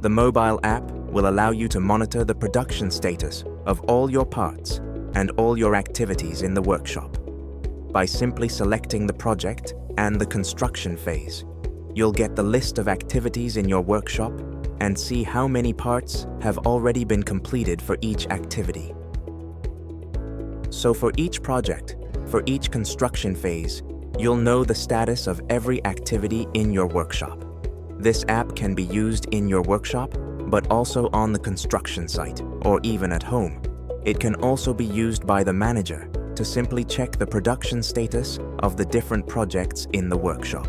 The mobile app will allow you to monitor the production status of all your parts and all your activities in the workshop. By simply selecting the project and the construction phase, you'll get the list of activities in your workshop and see how many parts have already been completed for each activity. So for each project, for each construction phase, you'll know the status of every activity in your workshop. This app can be used in your workshop, but also on the construction site or even at home. It can also be used by the manager to simply check the production status of the different projects in the workshop.